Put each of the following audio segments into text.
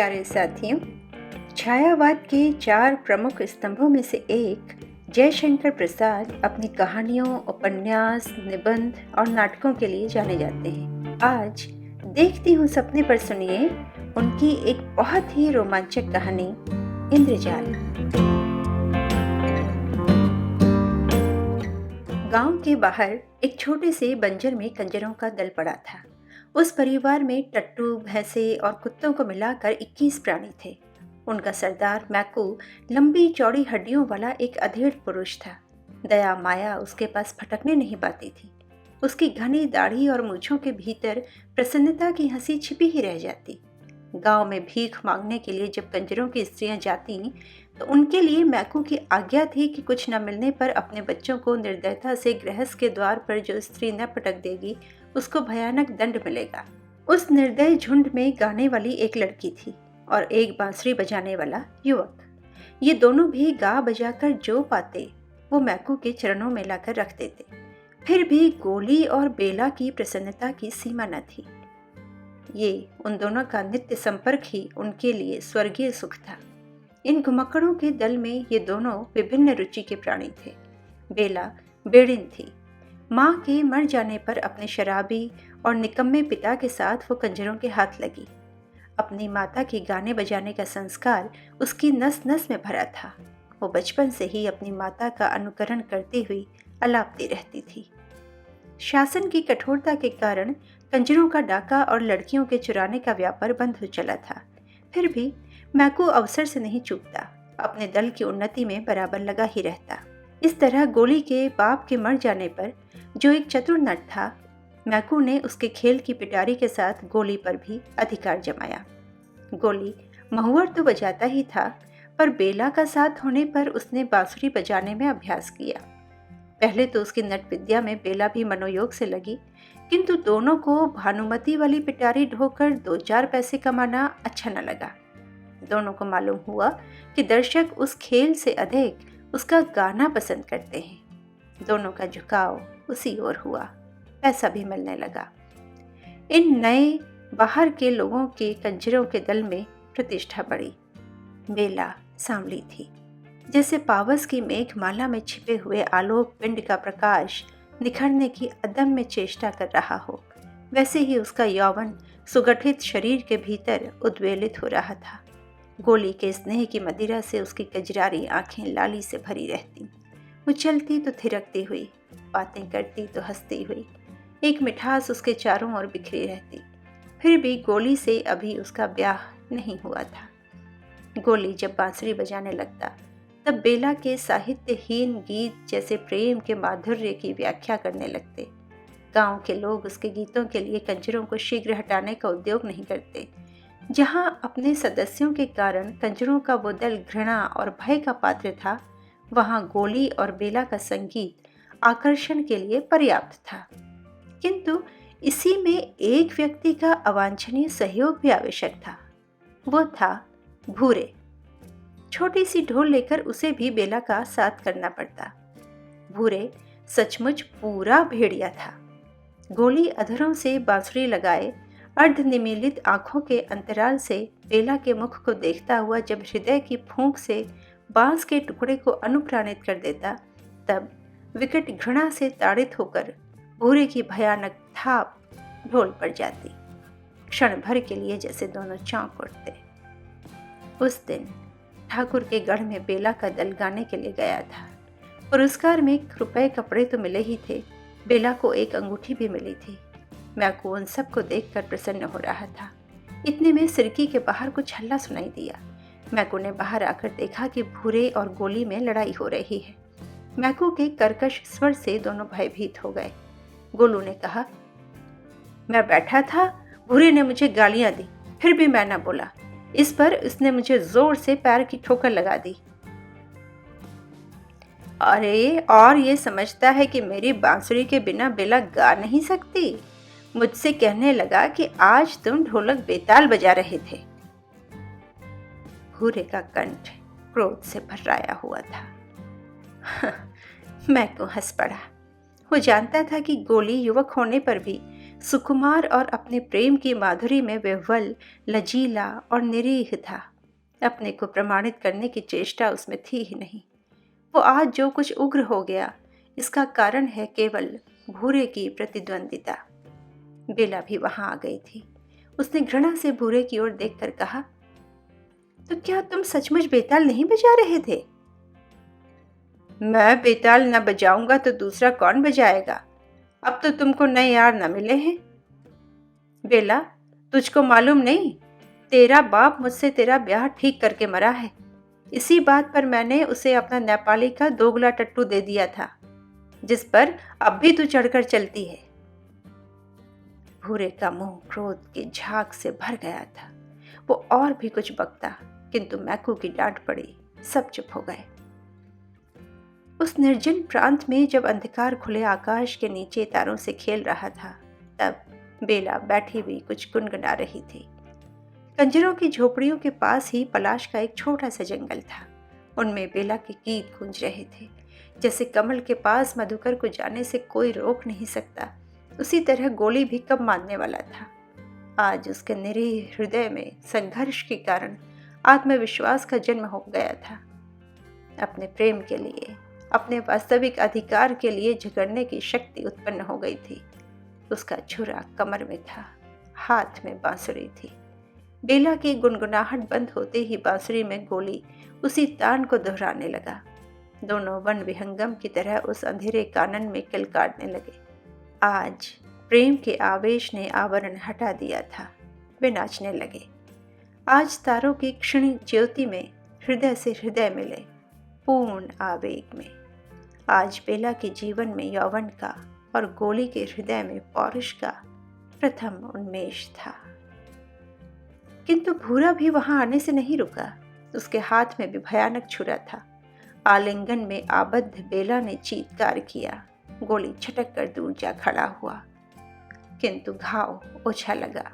प्यारे साथियों, छायावाद के 4 प्रमुख स्तंभों में से एक जयशंकर प्रसाद अपनी कहानियों, उपन्यास, निबंध और नाटकों के लिए जाने जाते हैं। आज देखती हूँ सपने पर सुनिए उनकी एक बहुत ही रोमांचक कहानी, इंद्रजाल। गांव के बाहर एक छोटे से बंजर में कंजरों का दल पड़ा था। उस परिवार में टट्टू, भैंसे और कुत्तों को मिलाकर 21 प्राणी थे। उनका सरदार मैकू लंबी चौड़ी हड्डियों वाला एक अधेड़ पुरुष था। दया माया उसके पास फटकने नहीं पाती थी। उसकी घनी दाढ़ी और मूंछों के भीतर प्रसन्नता की हंसी छिपी ही रह जाती। गांव में भीख मांगने के लिए जब कंजरों की स्त्रियां जाती तो उनके लिए मैकू की आज्ञा थी कि कुछ न मिलने पर अपने बच्चों को निर्दयता से गृहस्थ के द्वार पर जो स्त्री न पटक देगी उसको भयानक दंड मिलेगा। उस निर्दय झुंड में गाने वाली एक लड़की थी और एक बांसुरी बजाने वाला युवक। ये दोनों भी गा बजाकर जो पाते वो मैकू के चरणों में लाकर रख देते। फिर भी गोली और बेला की प्रसन्नता की सीमा न थी। ये उन दोनों का नित्य संपर्क ही उनके लिए स्वर्गीय सुख था। इन घुमक्कड़ों के दल में ये दोनों विभिन्न रुचि के प्राणी थे। बेला बेड़िन थी। माँ के मर जाने पर अपने शराबी और निकम्मे पिता के साथ वो कंजरों के हाथ लगी। अपनी माता के गाने बजाने का संस्कार उसकी नस नस में भरा था। वो बचपन से ही अपनी माता का अनुकरण करती हुई अलापती रहती थी। शासन की कठोरता के कारण कंजरों का डाका और लड़कियों के चुराने का व्यापार बंद हो चला था। फिर भी मैकू अवसर से नहीं चूकता, अपने दल की उन्नति में बराबर लगा ही रहता। इस तरह गोली के बाप के मर जाने पर, जो एक चतुर नट था, मैकू ने उसके खेल की पिटारी के साथ गोली पर भी अधिकार जमाया। गोली महुअर तो बजाता ही था, पर बेला का साथ होने पर उसने बांसुरी बजाने में अभ्यास किया। पहले तो उसकी नट विद्या में बेला भी मनोयोग से लगी, किंतु दोनों को भानुमती वाली पिटारी ढोकर 2-4 पैसे कमाना अच्छा न लगा। दोनों को मालूम हुआ कि दर्शक उस खेल से अधिक उसका गाना पसंद करते हैं। दोनों का झुकाव उसी ओर हुआ। पैसा भी मिलने लगा। इन नए बाहर के लोगों के कंजरों के दल में प्रतिष्ठा बढ़ी। बेला सांवली थी, जैसे पावस की मेघमाला में छिपे हुए आलोक पिंड का प्रकाश निखरने की अदम्य चेष्टा कर रहा हो, वैसे ही उसका यौवन सुगठित शरीर के भीतर उद्वेलित हो रहा था। गोली के स्नेह की मदिरा से उसकी कजरारी आंखें लाली से भरी रहती। वो चलती तो थिरकती हुई, बातें करती तो हंसती हुई, एक मिठास उसके चारों ओर बिखरी रहती। फिर भी गोली से अभी उसका ब्याह नहीं हुआ था। गोली जब बांसुरी बजाने लगता तब बेला के साहित्यहीन गीत जैसे प्रेम के माधुर्य की व्याख्या करने लगते। गांव के लोग उसके गीतों के लिए कंजरों को शीघ्र हटाने का उद्योग नहीं करते। जहां अपने सदस्यों के कारण कंजरों का वो दल घृणा और भय का पात्र था, वहां गोली और बेला का संगीत आकर्षण के लिए पर्याप्त था। किंतु इसी में एक व्यक्ति का अवांछनीय सहयोग भी आवश्यक था। वो था भूरे। छोटी सी ढोल लेकर उसे भी बेला का साथ करना पड़ता। भूरे सचमुच पूरा भेड़िया था। गोली अधरों से बांसुरी लगाए अर्धनिमीलित आंखों के अंतराल से बेला के मुख को देखता हुआ जब हृदय की फूंक से बांस के टुकड़े को अनुप्राणित कर देता, तब विकट घृणा से ताड़ित होकर भूरे की भयानक थाप ढोल पर जाती। क्षण भर के लिए जैसे दोनों चौंक उठते। उस दिन ठाकुर के गढ़ में बेला का दल गाने के लिए गया था। पुरस्कार में रुपए कपड़े तो मिले ही थे, बेला को एक अंगूठी भी मिली थी। मैकू उन सबको देखकर प्रसन्न हो रहा था। इतने में सिरकी के बाहर कुछ हल्ला सुनाई दिया। मैकू ने बाहर आकर देखा कि भूरे और गोली में लड़ाई हो रही है। मैकू के कर्कश स्वर से दोनों भयभीत हो गए। गोलू ने कहा, मैं बैठा था, भूरे ने मुझे गालियां दी, फिर भी मैं न बोला। इस पर उसने मुझे जोर से पैर की ठोकर लगा दी। अरे, और ये समझता है कि मेरी बांसुरी के बिना बेला गा नहीं सकती। मुझसे कहने लगा कि आज तुम ढोलक बेताल बजा रहे थे। भूरे का कंठ क्रोध से भर्राया हुआ था। मैं तो हंस पड़ा। वो जानता था कि गोली युवक होने पर भी सुकुमार और अपने प्रेम की माधुरी में विह्वल, लचीला और निरीह था। अपने को प्रमाणित करने की चेष्टा उसमें थी ही नहीं। वो आज जो कुछ उग्र हो गया, इसका कारण है केवल भूरे की प्रतिद्वंदिता। बेला भी वहां आ गई थी। उसने घृणा से भूरे की ओर देखकर कहा, तो क्या तुम सचमुच बेताल नहीं बजा रहे थे? मैं बेताल न बजाऊंगा तो दूसरा कौन बजाएगा? अब तो तुमको नए यार न मिले हैं। बेला, तुझको मालूम नहीं, तेरा बाप मुझसे तेरा ब्याह ठीक करके मरा है। इसी बात पर मैंने उसे अपना नेपाली का दोगला टट्टू दे दिया था, जिस पर अब भी तू चढ़कर चलती है। भूरे का मुंह क्रोध के झाग से भर गया था। वो और भी कुछ बकता, किंतु मैकू की डांट पड़ी। सब चुप हो गए। उस निर्जन प्रांत में जब अंधकार खुले आकाश के नीचे तारों से खेल रहा था, तब बेला बैठी हुई कुछ गुनगुना रही थी। कंजरों की झोपड़ियों के पास ही पलाश का एक छोटा सा जंगल था। उनमें बेला के गीत गूंज रहे थे। जैसे कमल के पास मधुकर को जाने से कोई रोक नहीं सकता, उसी तरह गोली भी कब मानने वाला था। आज उसके निरीह हृदय में संघर्ष के कारण आत्मविश्वास का जन्म हो गया था। अपने प्रेम के लिए, अपने वास्तविक अधिकार के लिए झगड़ने की शक्ति उत्पन्न हो गई थी। उसका छुरा कमर में था, हाथ में बांसुरी थी। बेला की गुनगुनाहट बंद होते ही बांसुरी में गोली उसी तान को दोहराने लगा। दोनों वन विहंगम की तरह उस अंधेरे कानन में किलकाटने लगे। आज प्रेम के आवेश ने आवरण हटा दिया था। वे नाचने लगे। आज तारों की क्षणिक ज्योति में हृदय से हृदय मिले, पूर्ण आवेग में। आज बेला के जीवन में यौवन का और गोली के हृदय में पौरुष का प्रथम उन्मेष था। किंतु भूरा भी वहां आने से नहीं रुका। उसके हाथ में भी भयानक छुरा था। आलिंगन में आबद्ध बेला ने चीत्कार किया। गोली छटक कर दूर जा खड़ा हुआ, किंतु घाव ओछा लगा।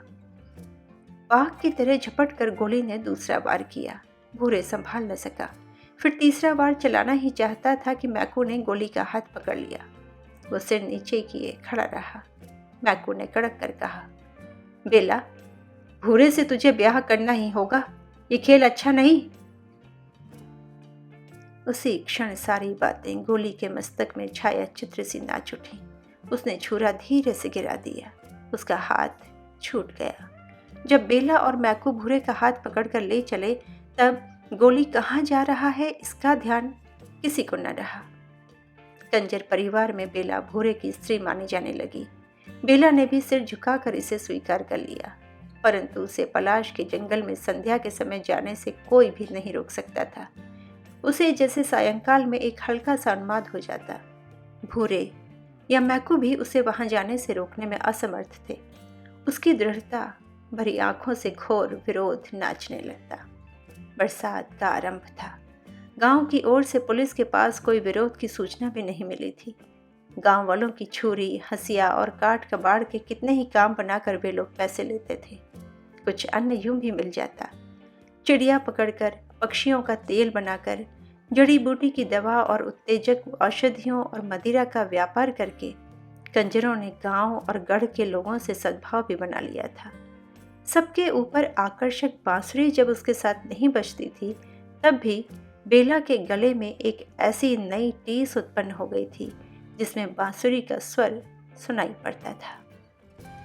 बाघ की तरह झपट कर गोली ने दूसरा वार किया। भूरे संभाल न सका। फिर तीसरा वार चलाना ही चाहता था कि मैकू ने गोली का हाथ पकड़ लिया। वो सिर नीचे किए खड़ा रहा। मैकू ने कड़क कर कहा, बेला, भूरे से तुझे ब्याह करना ही होगा। ये खेल अच्छा नहीं। उसी क्षण सारी बातें गोली के मस्तक में छाया चित्र सी नाच उठी। उसने छुरा धीरे से गिरा दिया। उसका हाथ छूट गया। जब बेला और मैकू भूरे का हाथ पकड़कर ले चले, तब गोली कहाँ जा रहा है इसका ध्यान किसी को न रहा। कंजर परिवार में बेला भूरे की स्त्री मानी जाने लगी। बेला ने भी सिर झुकाकर इसे स्वीकार कर लिया, परंतु उसे पलाश के जंगल में संध्या के समय जाने से कोई भी नहीं रोक सकता था। उसे जैसे सायंकाल में एक हल्का सा उन्माद हो जाता। भूरे या मैकू भी उसे वहां जाने से रोकने में असमर्थ थे। उसकी दृढ़ता भरी आंखों से घोर विरोध नाचने लगता। बरसात का आरंभ था। गांव की ओर से पुलिस के पास कोई विरोध की सूचना भी नहीं मिली थी। गांव वालों की छुरी, हंसिया और काट कबाड़ के कितने ही काम बनाकर वे लोग पैसे लेते थे। कुछ अन्न यूं भी मिल जाता। चिड़िया पकड़कर, पक्षियों का तेल बनाकर, जड़ी बूटी की दवा और उत्तेजक औषधियों और मदिरा का व्यापार करके कंजरों ने गांव और गढ़ के लोगों से सद्भाव भी बना लिया था। सबके ऊपर आकर्षक बांसुरी जब उसके साथ नहीं बजती थी, तब भी बेला के गले में एक ऐसी नई टीस उत्पन्न हो गई थी जिसमें बांसुरी का स्वर सुनाई पड़ता था।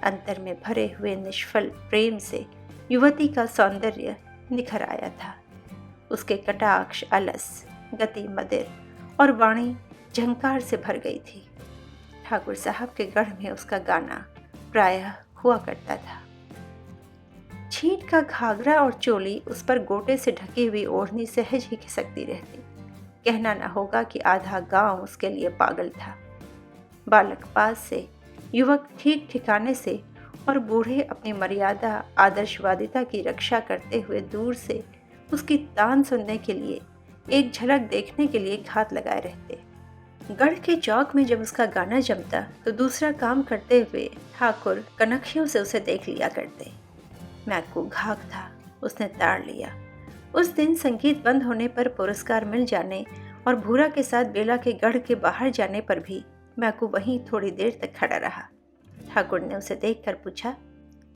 अंतर में भरे हुए निष्फल प्रेम से युवती का सौंदर्य निखर आया था। उसके कटाक्ष अलस, गति मदिर और वाणी झंकार से भर गई थी। ठाकुर साहब के गढ़ में उसका गाना प्रायः हुआ करता था। छींट का घाघरा और चोली उस पर गोटे से ढकी हुई ओढ़नी सहज ही खिसकती रहती। कहना न होगा कि आधा गांव उसके लिए पागल था। बालक पास से, युवक ठीक ठिकाने से और बूढ़े अपनी मर्यादा आदर्शवादिता की रक्षा करते हुए दूर से उसकी तान सुनने के लिए, एक झलक देखने के लिए घात लगाए रहते। गढ़ के चौक में जब उसका गाना जमता तो दूसरा काम करते हुए ठाकुर कनखियों से उसे देख लिया करते। मैकू घाक था, उसने ताड़ लिया। उस दिन संगीत बंद होने पर पुरस्कार मिल जाने और भूरा के साथ बेला के गढ़ के बाहर जाने पर भी मैकू वहीं थोड़ी देर तक खड़ा रहा। ठाकुर ने उसे देखकर पूछा,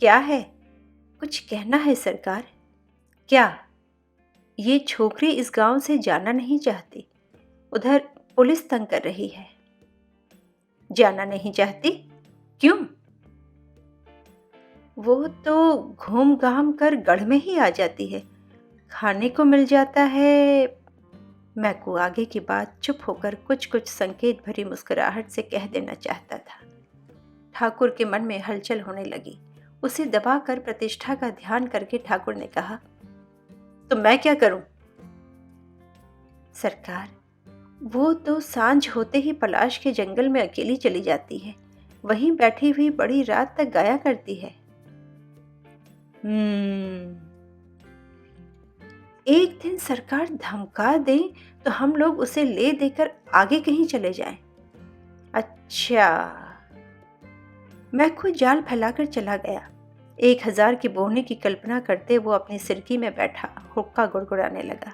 क्या है? कुछ कहना है सरकार? क्या? ये छोकरी इस गांव से जाना नहीं चाहती। उधर पुलिस तंग कर रही है। जाना नहीं चाहती? क्यों? वो तो घूम घाम कर गढ़ में ही आ जाती है, खाने को मिल जाता है। मैकू आगे की बात चुप होकर कुछ कुछ संकेत भरी मुस्कुराहट से कह देना चाहता था। ठाकुर के मन में हलचल होने लगी। उसे दबाकर प्रतिष्ठा का ध्यान करके ठाकुर ने कहा, तो मैं क्या करूं? सरकार, वो तो सांझ होते ही पलाश के जंगल में अकेली चली जाती है। वहीं बैठी हुई बड़ी रात तक गाया करती है। एक दिन सरकार धमका दे तो हम लोग उसे ले देकर आगे कहीं चले जाएं। अच्छा। मैकू जाल फैलाकर चला गया। 1000 की बोहनी की कल्पना करते वो अपनी सिरकी में बैठा हुक्का गुड़गुड़ाने लगा।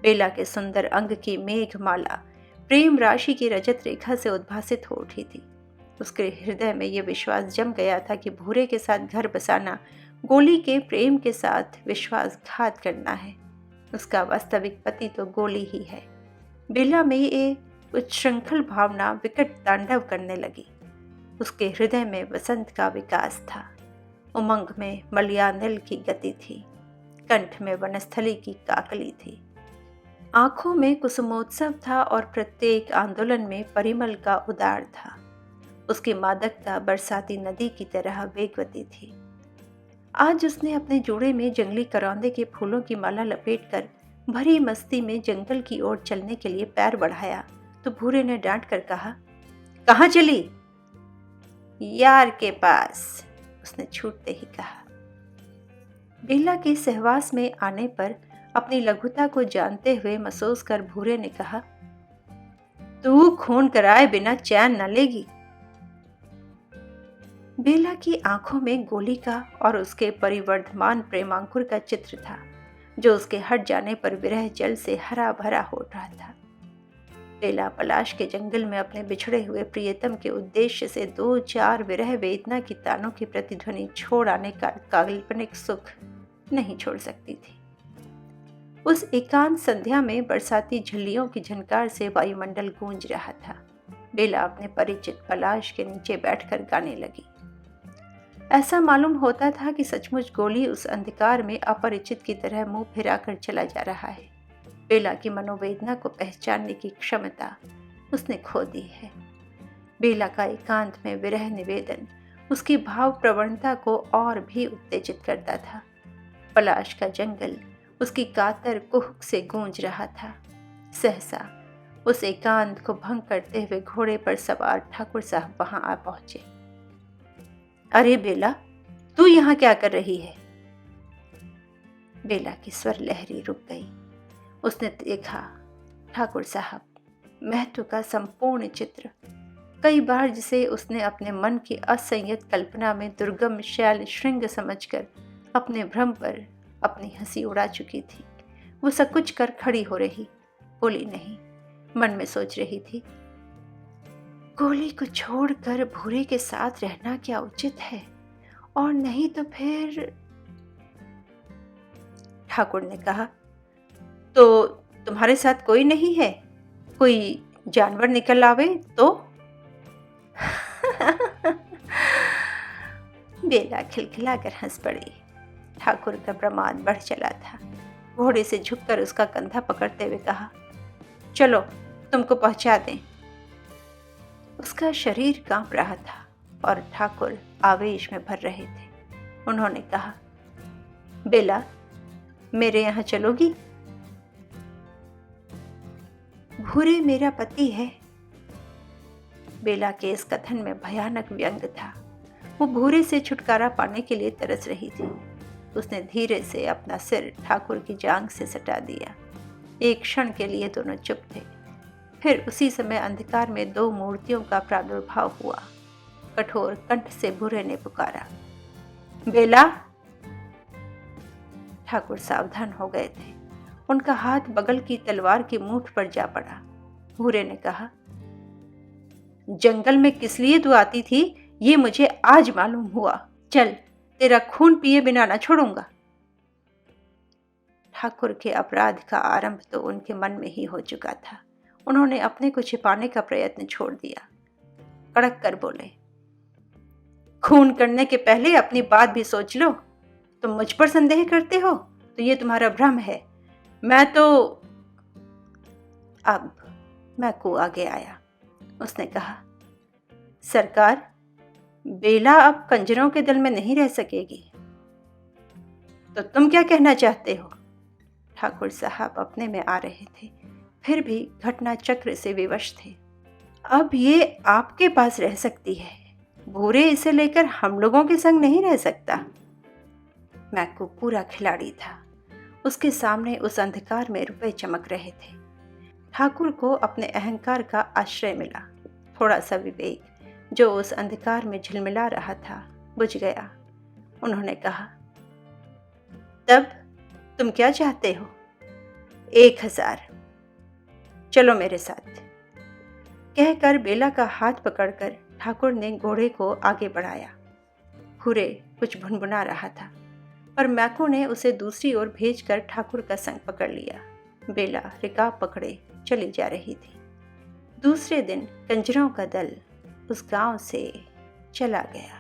बेला के सुंदर अंग की मेघमाला प्रेम राशि की रजत रेखा से उद्भासित हो उठी थी। उसके हृदय में यह विश्वास जम गया था कि भूरे के साथ घर बसाना गोली के प्रेम के साथ विश्वासघात करना है। उसका वास्तविक पति तो गोली ही है। बेला में ये उच्छृंखल भावना विकट तांडव करने लगी। उसके हृदय में वसंत का विकास था। उमंग में मलयानिल की गति थी। कंठ में वनस्थली की काकली थी। आंखों में कुसुमोत्सव था और प्रत्येक आंदोलन में परिमल का उदार था। उसकी मादकता बरसाती नदी की तरह वेगवती थी। आज उसने अपने जोड़े में जंगली करौंदे के फूलों की माला लपेटकर भरी मस्ती में जंगल की ओर चलने के लिए पैर बढ़ाया तो भूरे ने डांट कर कहा, कहाँ चली? यार के पास, उसने छूटते ही कहा। बेला के सहवास में आने पर अपनी लघुता को जानते हुए महसूस कर भूरे ने कहा, तू खून कराए बिना चैन न लेगी। बेला की आंखों में गोली का और उसके परिवर्धमान प्रेमांकुर का चित्र था, जो उसके हट जाने पर विरह जल से हरा भरा हो रहा था। बेला पलाश के जंगल में अपने बिछड़े हुए प्रियतम के उद्देश्य से 2-4 विरह वेदना की तानों की प्रतिध्वनि छोड़ आने का काल्पनिक सुख नहीं छोड़ सकती थी। उस एकांत संध्या में बरसाती झल्लियों की झनकार से वायुमंडल गूंज रहा था। बेला अपने परिचित पलाश के नीचे बैठकर गाने लगी। ऐसा मालूम होता था कि सचमुच गोली उस अंधकार में अपरिचित की तरह मुंह फिराकर चला जा रहा है। बेला की मनोवेदना को पहचानने की क्षमता उसने खो दी है। बेला का एकांत में विरह निवेदन उसकी भाव प्रवणता को और भी उत्तेजित करता था। पलाश का जंगल उसकी कातर कुहक से गूंज रहा था। सहसा उस एकांत को भंग करते हुए घोड़े पर सवार ठाकुर साहब वहां आ पहुंचे। अरे बेला, तू यहाँ क्या कर रही है? बेला की स्वर लहरी रुक गई। उसने देखा ठाकुर साहब, महत्व का संपूर्ण चित्र, कई बार जिसे उसने अपने मन की असंयत कल्पना में दुर्गम शैल श्रृंग समझकर अपने भ्रम पर अपनी हंसी उड़ा चुकी थी, वो सकुच कर खड़ी हो रही, बोली नहीं। मन में सोच रही थी, गोली को छोड़कर भूरे के साथ रहना क्या उचित है, और नहीं तो फिर। ठाकुर ने कहा, तो तुम्हारे साथ कोई नहीं है? कोई जानवर निकल आवे तो? बेला खिलखिलाकर हंस पड़ी। ठाकुर का प्रमाद बढ़ चला था। घोड़े से झुककर उसका कंधा पकड़ते हुए कहा, चलो तुमको पहुंचा दें। उसका शरीर कांप रहा था और ठाकुर आवेश में भर रहे थे। उन्होंने कहा, बेला, मेरे यहाँ चलोगी? भूरे मेरा पति है। बेला के इस कथन में भयानक व्यंग था। वो भूरे से छुटकारा पाने के लिए तरस रही थी। उसने धीरे से अपना सिर ठाकुर की जांघ से सटा दिया। एक क्षण के लिए दोनों चुप थे। फिर उसी समय अंधकार में 2 मूर्तियों का प्रादुर्भाव हुआ। कठोर कंठ से भूरे ने पुकारा, बेला। ठाकुर सावधान हो गए थे। उनका हाथ बगल की तलवार की मूठ पर जा पड़ा। भूरे ने कहा, जंगल में किस लिए तू आती थी, ये मुझे आज मालूम हुआ। चल, तेरा खून पिए बिना न छोड़ूंगा। ठाकुर के अपराध का आरंभ तो उनके मन में ही हो चुका था। उन्होंने अपने को छिपाने का प्रयत्न छोड़ दिया। कड़क कर बोले, खून करने के पहले अपनी बात भी सोच लो। तुम मुझ पर संदेह करते हो तो ये तुम्हारा भ्रम है। मैं तो अब मैकू आगे आया। उसने कहा, सरकार, बेला अब कंजरों के दल में नहीं रह सकेगी। तो तुम क्या कहना चाहते हो? ठाकुर साहब अपने में आ रहे थे, फिर भी घटना चक्र से विवश थे। अब ये आपके पास रह सकती है, भूरे इसे लेकर हम लोगों के संग नहीं रह सकता। मैकू पूरा खिलाड़ी था। उसके सामने उस अंधकार में रुपए चमक रहे थे। ठाकुर को अपने अहंकार का आश्रय मिला। थोड़ा सा विवेक जो उस अंधकार में झिलमिला रहा था बुझ गया। उन्होंने कहा, तब तुम क्या चाहते हो? 1000। चलो मेरे साथ। कहकर बेला का हाथ पकड़कर ठाकुर ने घोड़े को आगे बढ़ाया। हुरे कुछ भुनभुना रहा था, पर मैकू ने उसे दूसरी ओर भेजकर ठाकुर का संग पकड़ लिया। बेला रिकाब पकड़े चली जा रही थी। दूसरे दिन कंजरों का दल उस गांव से चला गया।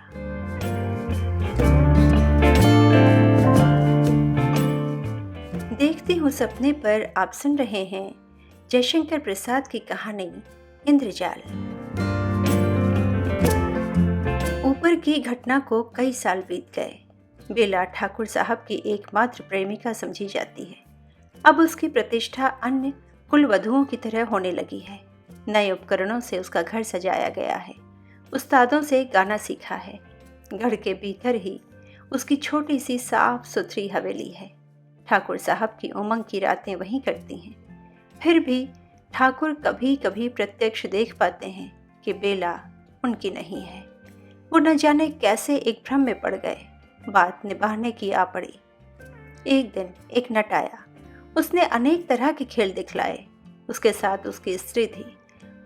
देखती हूँ सपने पर आप सुन रहे हैं जयशंकर प्रसाद की कहानी इंद्रजाल। ऊपर की घटना को कई साल बीत गए। बेला ठाकुर साहब की एकमात्र प्रेमिका समझी जाती है। अब उसकी प्रतिष्ठा अन्य कुलवधुओं की तरह होने लगी है। नए उपकरणों से उसका घर सजाया गया है। उस्तादों से गाना सीखा है। घर के भीतर ही उसकी छोटी सी साफ सुथरी हवेली है। ठाकुर साहब की उमंग की रातें वहीं कटती हैं। फिर भी ठाकुर कभी कभी प्रत्यक्ष देख पाते हैं कि बेला उनकी नहीं है। वो न जाने कैसे एक भ्रम में पड़ गए। बात निभाने की आ पड़ी। एक दिन एक नट आया। उसने अनेक तरह के खेल दिखलाए। उसके साथ उसकी स्त्री थी।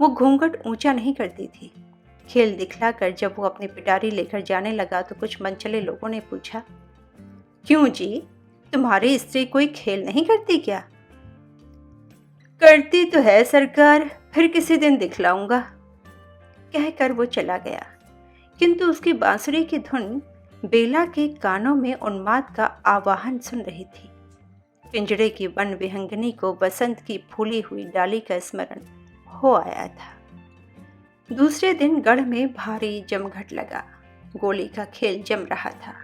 वो घूंघट ऊंचा नहीं करती थी। खेल दिखलाकर जब वो अपनी पिटारी लेकर जाने लगा तो कुछ मनचले लोगों ने पूछा, क्यों जी, तुम्हारी स्त्री कोई खेल नहीं करती क्या? करती तो है सरकार, फिर किसी दिन दिखलाऊंगा, कहकर वो चला गया। किंतु उसकी बांसुरी की धुन बेला के कानों में उन्माद का आवाहन सुन रही थी। पिंजड़े की वन विहंगनी को बसंत की फूली हुई डाली का स्मरण हो आया था। दूसरे दिन गढ़ में भारी जमघट लगा। गोली का खेल जम रहा था।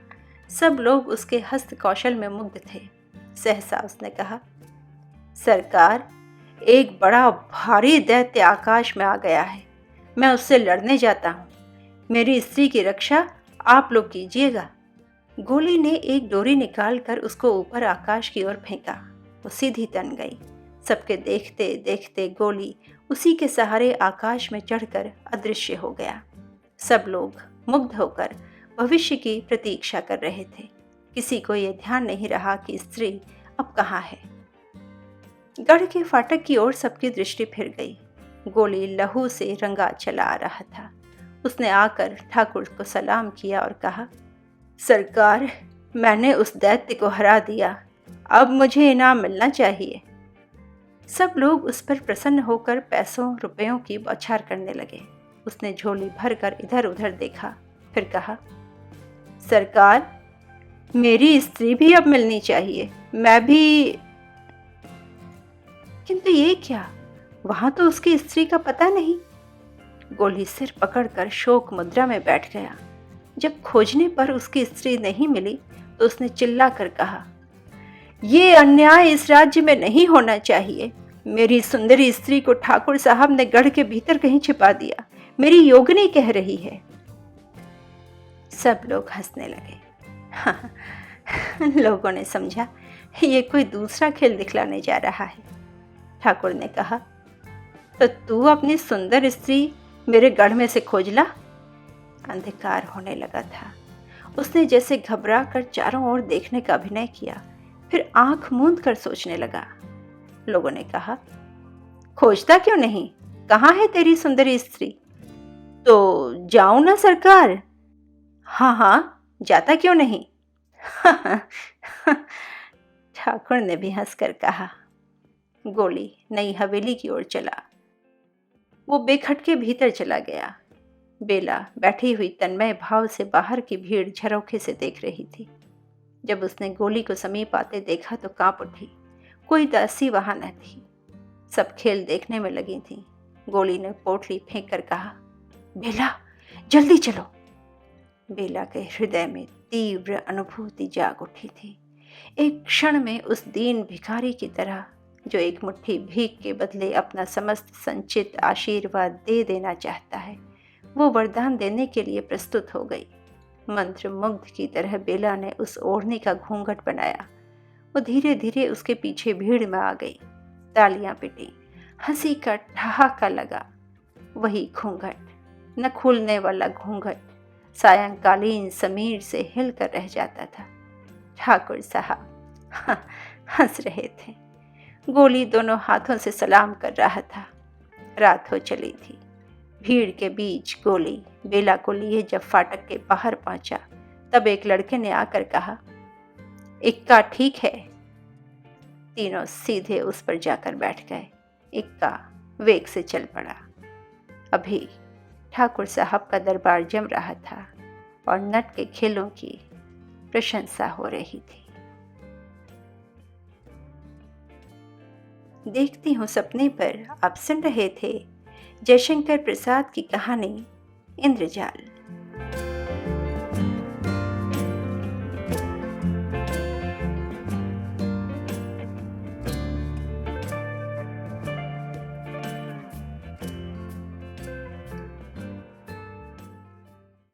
सब लोग उसके हस्त कौशल में मुग्ध थे। सहसा उसने कहा, सरकार, एक बड़ा भारी दैत्य आकाश में आ गया है। मैं उससे लड़ने जाता हूँ। मेरी स्त्री की रक्षा आप लोग कीजिएगा। गोली ने एक डोरी निकालकर उसको ऊपर आकाश की ओर फेंका। वो सीधी तन गई। सबके देखते देखते गोली उसी के सहारे आकाश में चढ़कर अदृश्य हो गया। सब लोग मुग्ध होकर भविष्य की प्रतीक्षा कर रहे थे। किसी को यह ध्यान नहीं रहा कि स्त्री अब कहाँ है। गढ़ के फाटक की ओर सबकी दृष्टि फिर गई। गोली लहू से रंगा चला आ रहा था। उसने आकर ठाकुर को सलाम किया और कहा, सरकार, मैंने उस दैत्य को हरा दिया। अब मुझे इनाम मिलना चाहिए। सब लोग उस पर प्रसन्न होकर पैसों रुपयों की बौछार करने लगे। उसने झोली भरकर इधर उधर देखा, फिर कहा, सरकार, मेरी स्त्री भी अब मिलनी चाहिए। मैं भी। किंतु ये क्या, वहां तो उसकी स्त्री का पता नहीं। गोली सिर पकड़कर शोक मुद्रा में बैठ गया। जब खोजने पर उसकी स्त्री नहीं मिली तो उसने चिल्लाकर कहा, ये अन्याय इस राज्य में नहीं होना चाहिए। मेरी सुंदरी स्त्री को ठाकुर साहब ने गढ़ के भीतर कहीं छिपा दिया। मेरी योगिनी कह रही है। सब लोग हंसने लगे। लोगों ने समझा ये कोई दूसरा खेल दिखलाने जा रहा है। ठाकुर ने कहा, तो तू अपनी सुंदर स्त्री मेरे गढ़ में से खोज ला। अंधकार होने लगा था। उसने जैसे घबरा कर चारों ओर देखने का अभिनय किया, फिर आंख मूंद कर सोचने लगा। लोगों ने कहा, खोजता क्यों नहीं? कहाँ है तेरी सुंदरी स्त्री? तो जाऊं ना सरकार? हाँ हाँ, जाता क्यों नहीं? ठाकुर ने भी हंसकर कहा। गोली नई हवेली की ओर चला। वो बेखटके भीतर चला गया। बेला बैठी हुई तन्मय भाव से बाहर की भीड़ झरोखे से देख रही थी। जब उसने गोली को समीप आते देखा तो कांप उठी। कोई दासी वहां न थी। सब खेल देखने में लगी थी। गोली ने पोटली फेंक कर कहा, बेला जल्दी चलो। बेला के हृदय में तीव्र अनुभूति जाग उठी थी। एक क्षण में उस दीन भिखारी की तरह, जो एक मुट्ठी भीख के बदले अपना समस्त संचित आशीर्वाद दे देना चाहता है, वो वरदान देने के लिए प्रस्तुत हो गई। मंत्र मुग्ध की तरह बेला ने उस ओढ़नी का घूंघट बनाया। वो धीरे धीरे उसके पीछे भीड़ में आ गई। तालियां पिटी, हंसी का ठहाका लगा। वही घूंघट, न खुलने वाला घूंघट, सायंकालीन समीर से हिलकर रह जाता था। ठाकुर साहब हंस रहे थे। गोली दोनों हाथों से सलाम कर रहा था। रात हो चली थी। भीड़ के बीच गोली बेला को लिए जब फाटक के बाहर पहुंचा, तब एक लड़के ने आकर कहा, इक्का ठीक है? तीनों सीधे उस पर जाकर बैठ गए। इक्का वेग से चल पड़ा। अभी ठाकुर साहब का दरबार जम रहा था और नट के खेलों की प्रशंसा हो रही थी। देखती हूँ सपने पर आप सुन रहे थे जयशंकर प्रसाद की कहानी इंद्रजाल।